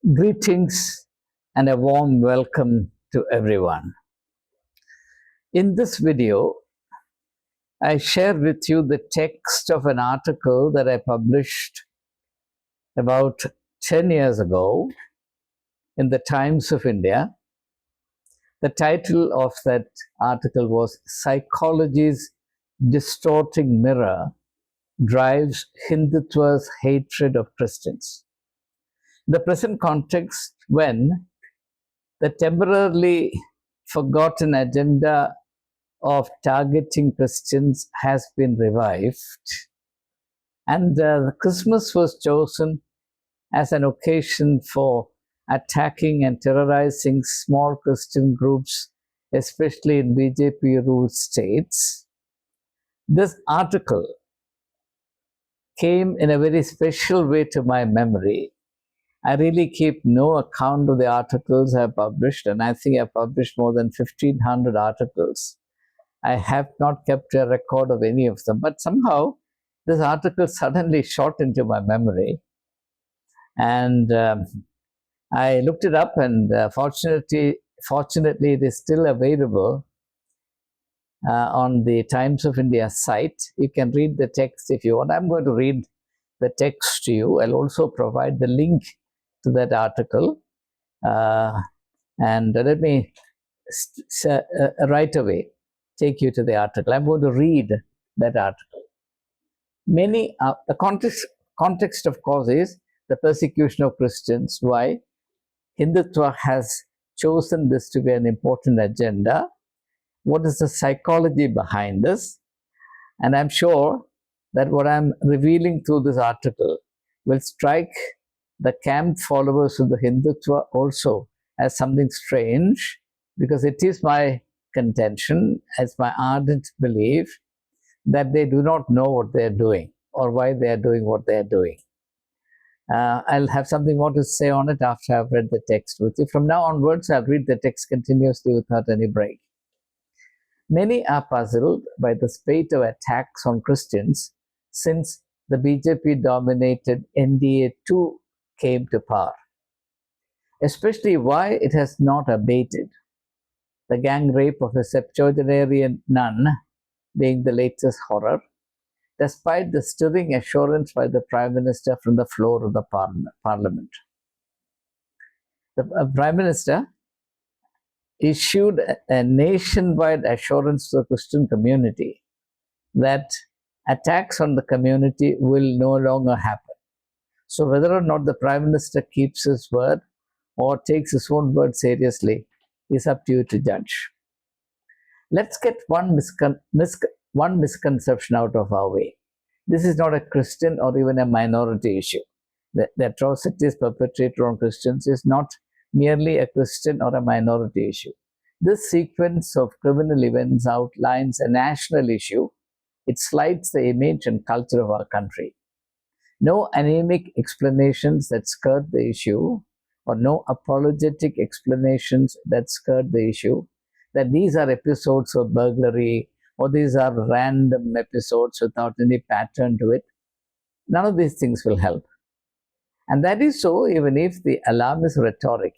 Greetings and a warm welcome to everyone. In this video, I share with you the text of an article that I published about 10 years ago in the Times of India. The title of that article was "Psychology's Distorting Mirror Drives Hindutva's Hatred of Christians." The present context when the temporarily forgotten agenda of targeting Christians has been revived, and Christmas was chosen as an occasion for attacking and terrorizing small Christian groups, especially in BJP-ruled states. This article came in a very special way to my memory. I really keep no account of the articles I published, and I think I published more than 1,500 articles. I have not kept a record of any of them, but somehow this article suddenly shot into my memory. And I looked it up, and fortunately, it is still available on the Times of India site. You can read the text if you want. I'm going to read the text to you. I'll also provide the link to that article. And let me right away take you to the article. I'm going to read that article. The context, of course, is the persecution of Christians. Why? Hindutva has chosen this to be an important agenda. What is the psychology behind this? And I'm sure that what I'm revealing through this article will strike the camp followers of the Hindutva also as something strange, because it is my contention, as my ardent belief, that they do not know what they're doing or why they're doing what they're doing. I'll have something more to say on it after I've read the text with you. From now onwards, I'll read the text continuously without any break. Many are puzzled by the spate of attacks on Christians since the BJP-dominated NDA-2 came to power, especially why it has not abated. The gang rape of a septuagenarian nun being the latest horror, despite the stirring assurance by the Prime Minister from the floor of the Parliament. The Prime Minister issued a nationwide assurance to the Christian community that attacks on the community will no longer happen. So whether or not the Prime Minister keeps his word or takes his own word seriously is up to you to judge. Let's get one misconception out of our way. This is not a Christian or even a minority issue. The atrocities perpetrated on Christians is not merely a Christian or a minority issue. This sequence of criminal events outlines a national issue. It slights the image and culture of our country. No anemic explanations that skirt the issue, or no apologetic explanations that skirt the issue, that these are episodes of burglary or these are random episodes without any pattern to it. None of these things will help. And that is so even if the alarmist rhetoric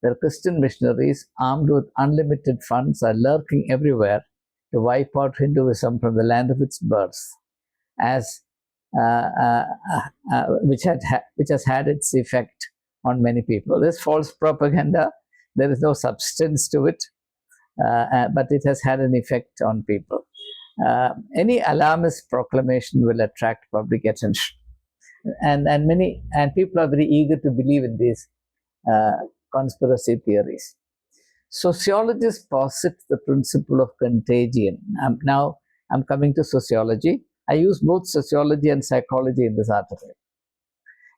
that Christian missionaries armed with unlimited funds are lurking everywhere to wipe out Hinduism from the land of its birth, which has had its effect on many people. This false propaganda, there is no substance to it, but it has had an effect on people. Any alarmist proclamation will attract public attention, and people are very eager to believe in these conspiracy theories. Sociologists posit the principle of contagion. Now I'm coming to sociology. I use both sociology and psychology in this article.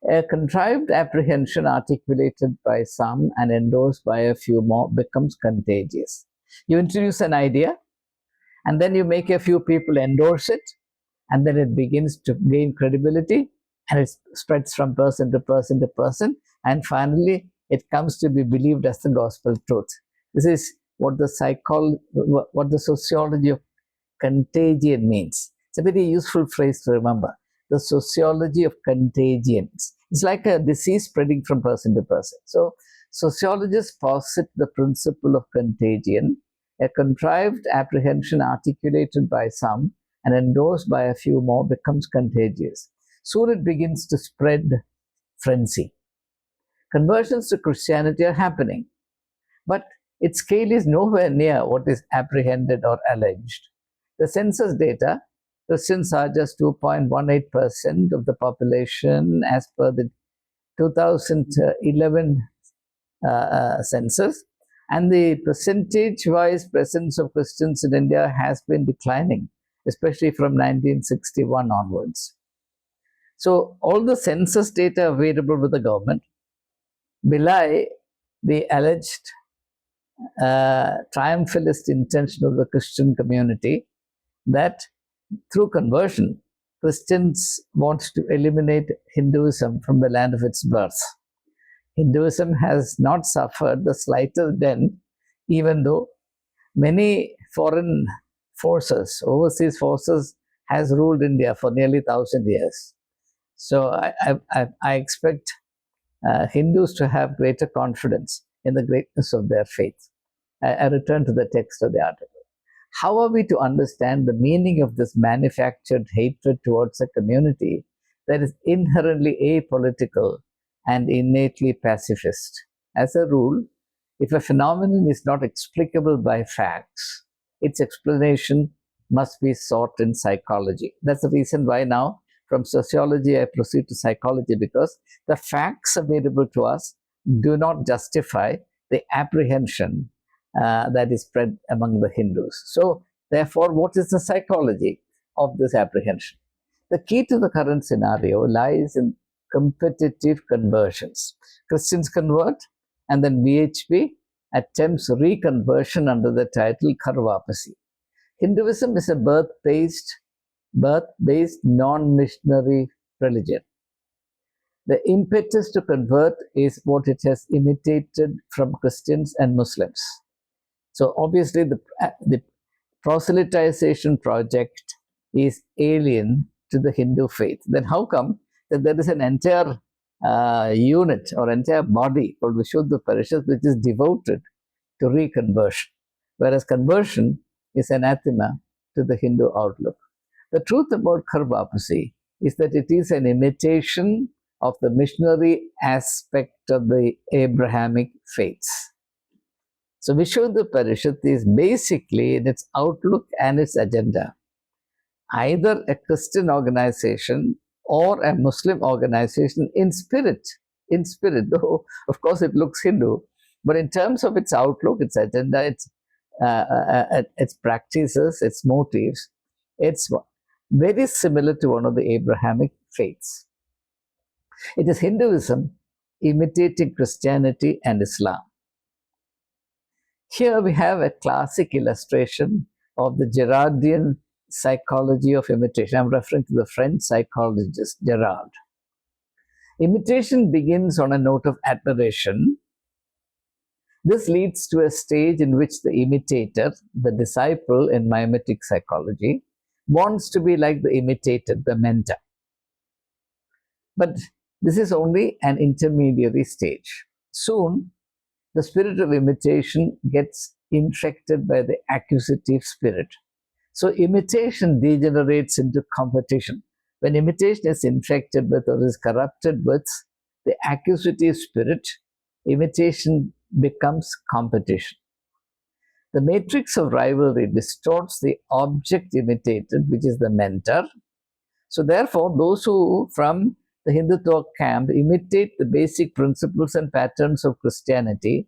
A contrived apprehension articulated by some and endorsed by a few more becomes contagious. You introduce an idea, and then you make a few people endorse it, and then it begins to gain credibility, and it spreads from person to person to person, and finally it comes to be believed as the gospel truth. This is what the sociology of contagion means. It's a very useful phrase to remember. The sociology of contagions. It's like a disease spreading from person to person. So sociologists posit the principle of contagion, a contrived apprehension articulated by some and endorsed by a few more becomes contagious. Soon it begins to spread frenzy. Conversions to Christianity are happening, but its scale is nowhere near what is apprehended or alleged. The census data, Christians are just 2.18% of the population as per the 2011 census, and the percentage-wise presence of Christians in India has been declining, especially from 1961 onwards. So all the census data available with the government belie the alleged triumphalist intention of the Christian community that through conversion, Christians want to eliminate Hinduism from the land of its birth. Hinduism has not suffered the slightest dent, even though many foreign forces, overseas forces, has ruled India for nearly 1,000 years. So I expect Hindus to have greater confidence in the greatness of their faith. I return to the text of the article. How are we to understand the meaning of this manufactured hatred towards a community that is inherently apolitical and innately pacifist? As a rule, if a phenomenon is not explicable by facts, its explanation must be sought in psychology. That's the reason why now from sociology I proceed to psychology, because the facts available to us do not justify the apprehension that is spread among the Hindus. So therefore, what is the psychology of this apprehension? The key to the current scenario lies in competitive conversions. Christians convert, and then BHP attempts reconversion under the title Karvapasi. Hinduism is a birth-based non-missionary religion. The impetus to convert is what it has imitated from Christians and Muslims. So obviously the proselytization project is alien to the Hindu faith. Then how come that there is an entire unit or entire body called Vishuddha Parishad which is devoted to reconversion, whereas conversion is anathema to the Hindu outlook? The truth about Karvapasi is that it is an imitation of the missionary aspect of the Abrahamic faiths. So Vishuddha Parishad is basically, in its outlook and its agenda, either a Christian organization or a Muslim organization in spirit, though of course it looks Hindu, but in terms of its outlook, its agenda, its practices, its motives, it's very similar to one of the Abrahamic faiths. It is Hinduism imitating Christianity and Islam. Here we have a classic illustration of the Girardian psychology of imitation. I'm referring to the French psychologist Girard. Imitation begins on a note of admiration. This leads to a stage in which the imitator, the disciple in mimetic psychology, wants to be like the imitated, the mentor. But this is only an intermediary stage. Soon, the spirit of imitation gets infected by the accusative spirit. So imitation degenerates into competition. When imitation is infected with or is corrupted with the accusative spirit, imitation becomes competition. The matrix of rivalry distorts the object imitated, which is the mentor. So therefore, those who from the Hindutva camp imitate the basic principles and patterns of Christianity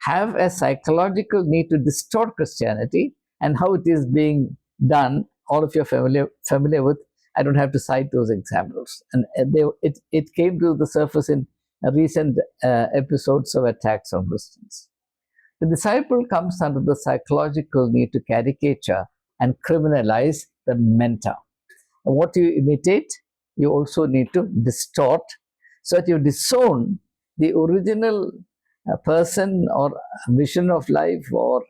have a psychological need to distort Christianity, and how it is being done, all of you are familiar with. I don't have to cite those examples. And it came to the surface in recent episodes of attacks on Christians. The disciple comes under the psychological need to caricature and criminalize the mentor. And what you imitate, you also need to distort, so that you disown the original person or vision of life or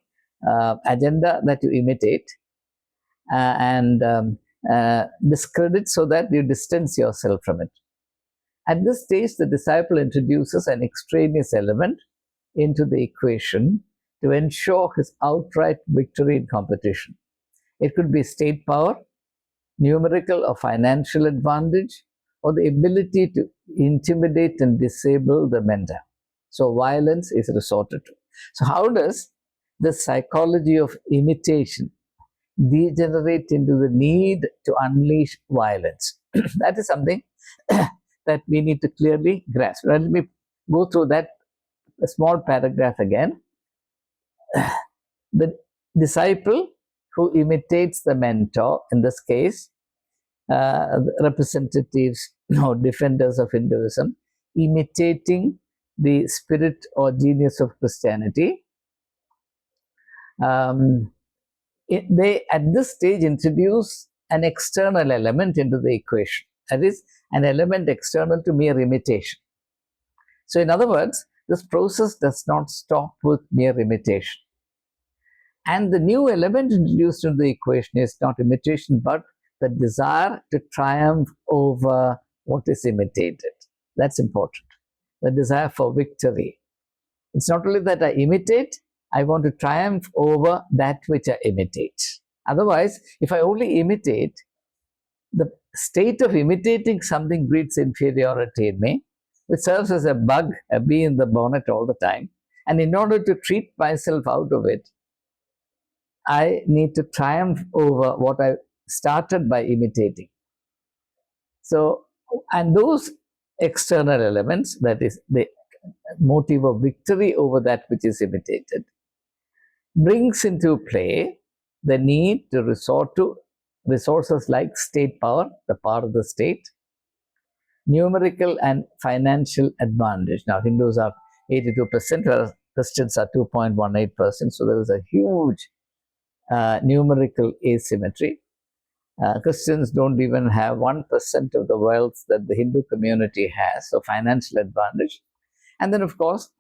agenda that you imitate, and discredit, so that you distance yourself from it. At this stage, the disciple introduces an extraneous element into the equation to ensure his outright victory in competition. It could be state power, numerical or financial advantage, or the ability to intimidate and disable the mentor. So violence is resorted to. So how does the psychology of imitation degenerate into the need to unleash violence? That is something that we need to clearly grasp. Let me go through that small paragraph again. The disciple who imitates the mentor, in this case, representatives or defenders of Hinduism, imitating the spirit or genius of Christianity, they at this stage introduce an external element into the equation. That is, an element external to mere imitation. So in other words, this process does not stop with mere imitation. And the new element introduced into the equation is not imitation, but the desire to triumph over what is imitated. That's important. The desire for victory. It's not only that I imitate, I want to triumph over that which I imitate. Otherwise, if I only imitate, the state of imitating something breeds inferiority in me, which serves as a bug, a bee in the bonnet all the time. And in order to treat myself out of it, I need to triumph over what I started by imitating. So, and those external elements, that is the motive of victory over that which is imitated, brings into play the need to resort to resources like state power, the power of the state, numerical and financial advantage. Now, Hindus are 82%, whereas Christians are 2.18%. So there is a huge numerical asymmetry. Christians don't even have 1% of the wealth that the Hindu community has, so financial advantage. And then, of course,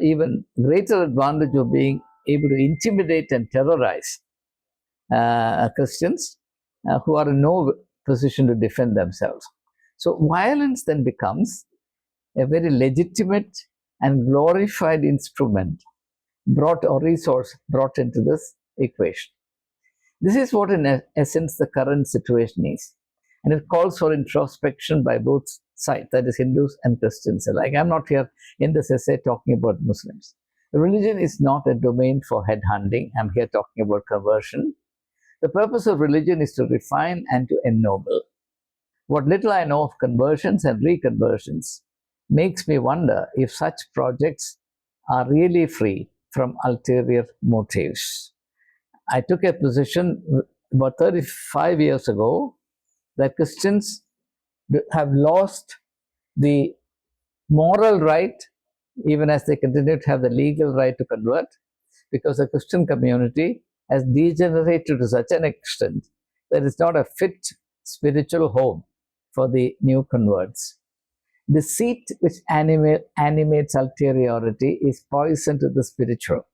even greater advantage of being able to intimidate and terrorize Christians who are in no position to defend themselves. So violence then becomes a very legitimate and glorified instrument brought or resource brought into this equation. This is what in essence the current situation is. And it calls for introspection by both sides, that is Hindus and Christians alike. I'm not here in this essay talking about Muslims. Religion is not a domain for headhunting. I'm here talking about conversion. The purpose of religion is to refine and to ennoble. What little I know of conversions and reconversions makes me wonder if such projects are really free from ulterior motives. I took a position about 35 years ago that Christians have lost the moral right, even as they continue to have the legal right to convert, because the Christian community has degenerated to such an extent that it's not a fit spiritual home for the new converts. Deceit which animates ulteriority is poison to the spiritual.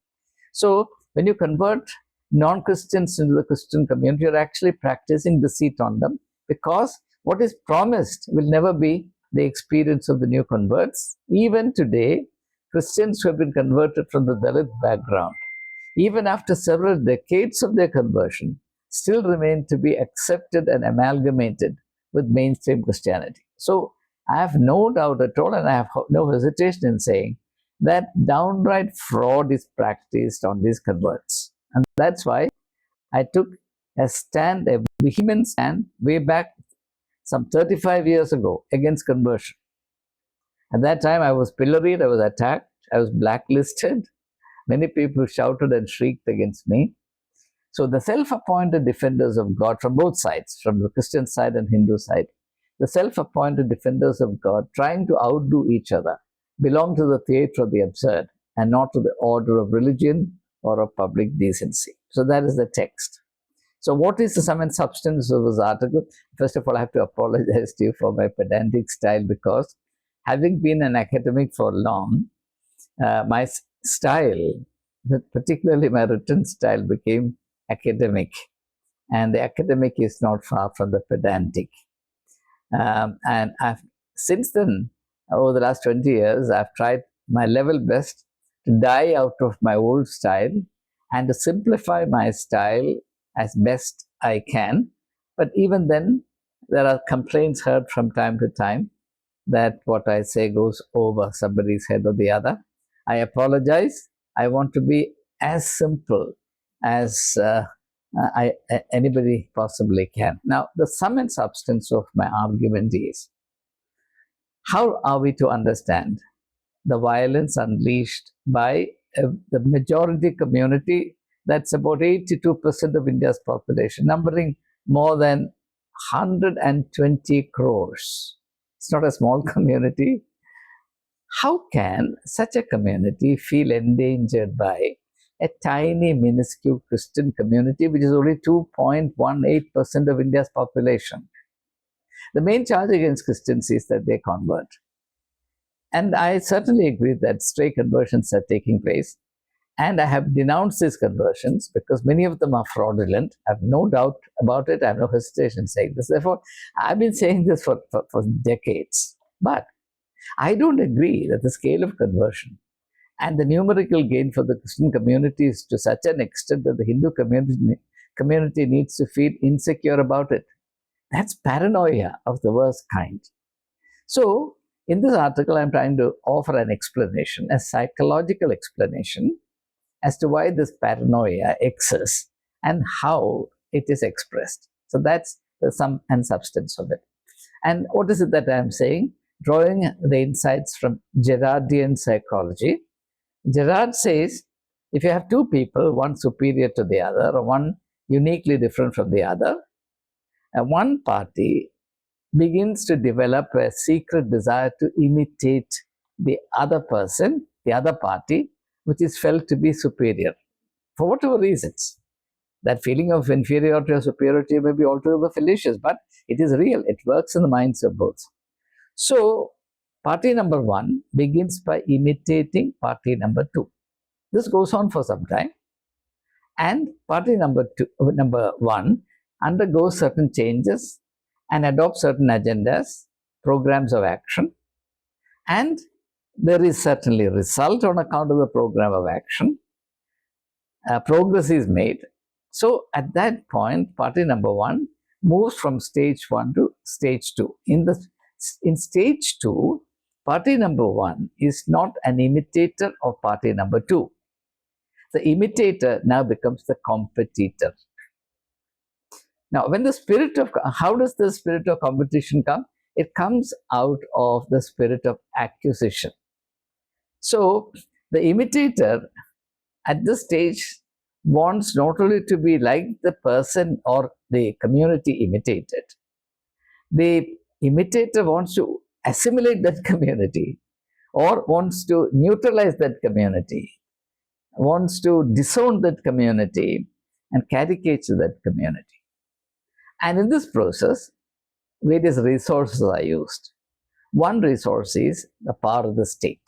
So when you convert non-Christians into the Christian community, you're actually practicing deceit on them, because what is promised will never be the experience of the new converts. Even today, Christians who have been converted from the Dalit background, even after several decades of their conversion, still remain to be accepted and amalgamated with mainstream Christianity. So I have no doubt at all, and I have no hesitation in saying that downright fraud is practiced on these converts. And that's why I took a stand, a vehement stand, way back some 35 years ago against conversion. At that time, I was pilloried, I was attacked, I was blacklisted. Many people shouted and shrieked against me. So the self-appointed defenders of God from both sides, from the Christian side and Hindu side, the self-appointed defenders of God trying to outdo each other belong to the theatre of the absurd and not to the order of religion or of public decency. So that is the text. So what is the sum and substance of this article? First of all, I have to apologize to you for my pedantic style, because having been an academic for long, my style, particularly my written style, became academic. And the academic is not far from the pedantic. And I've since then, over the last 20 years, I've tried my level best to die out of my old style and to simplify my style as best I can. But even then, there are complaints heard from time to time that what I say goes over somebody's head or the other. I apologize. I want to be as simple as anybody possibly can. Now, the sum and substance of my argument is, how are we to understand the violence unleashed by the majority community? That's about 82% of India's population, numbering more than 120 crores. It's not a small community. How can such a community feel endangered by a tiny, minuscule Christian community, which is only 2.18% of India's population? The main charge against Christians is that they convert. And I certainly agree that stray conversions are taking place. And I have denounced these conversions because many of them are fraudulent. I have no doubt about it. I have no hesitation saying this. Therefore, I've been saying this for decades. But I don't agree that the scale of conversion and the numerical gain for the Christian community is to such an extent that the Hindu community needs to feel insecure about it. That's paranoia of the worst kind. So, in this article, I'm trying to offer an explanation, a psychological explanation as to why this paranoia exists and how it is expressed. So that's the sum and substance of it. And what is it that I'm saying? Drawing the insights from Gerardian psychology. Gerard says, if you have two people, one superior to the other, or one uniquely different from the other, one party begins to develop a secret desire to imitate the other person, the other party, which is felt to be superior, for whatever reasons. That feeling of inferiority or superiority may be altogether fallacious, but it is real. It works in the minds of both. So, party number one begins by imitating party number two. This goes on for some time. And party number one undergoes certain changes and adopts certain agendas, programs of action. And there is certainly a result on account of the program of action. Progress is made. So at that point, party number one moves from stage one to stage two. In stage two, party number one is not an imitator of party number two. The imitator now becomes the competitor. Now, how does the spirit of competition come? It comes out of the spirit of acquisition. So, the imitator at this stage wants not only to be like the person or the community imitated, the imitator wants to assimilate that community or wants to neutralize that community, wants to disown that community and caricature that community. And in this process, various resources are used. One resource is the power of the state.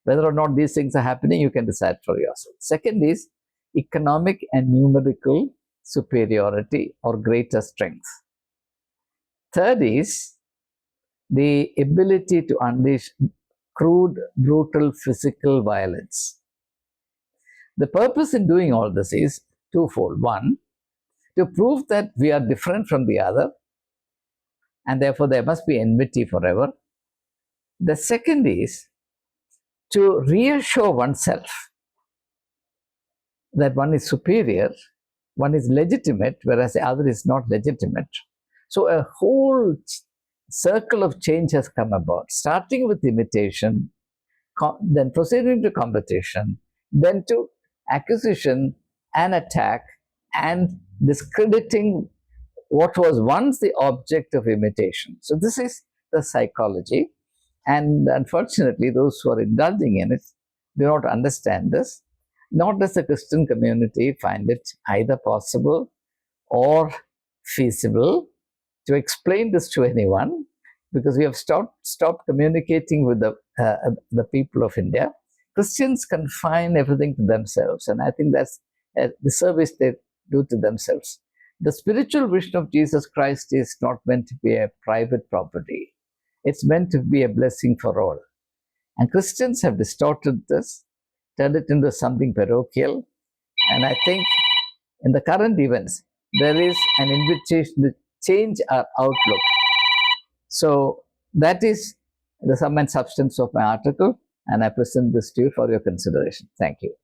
Whether or not these things are happening, you can decide for yourself. Second is economic and numerical superiority or greater strength. Third is the ability to unleash crude, brutal physical violence. The purpose in doing all this is twofold. One, to prove that we are different from the other, and therefore there must be enmity forever. The second is to reassure oneself that one is superior, one is legitimate, whereas the other is not legitimate. So a whole circle of change has come about, starting with imitation, then proceeding to competition, then to acquisition and attack, and discrediting what was once the object of imitation. So this is the psychology, and unfortunately those who are indulging in it do not understand this, nor does the Christian community find it either possible or feasible to explain this to anyone, because we have stopped communicating with the people of India. Christians confine everything to themselves, and I think that's the service they do to themselves. The spiritual vision of Jesus Christ is not meant to be a private property. It's meant to be a blessing for all. And Christians have distorted this, turned it into something parochial. And I think in the current events, there is an invitation to change our outlook. So that is the sum and substance of my article, and I present this to you for your consideration. Thank you.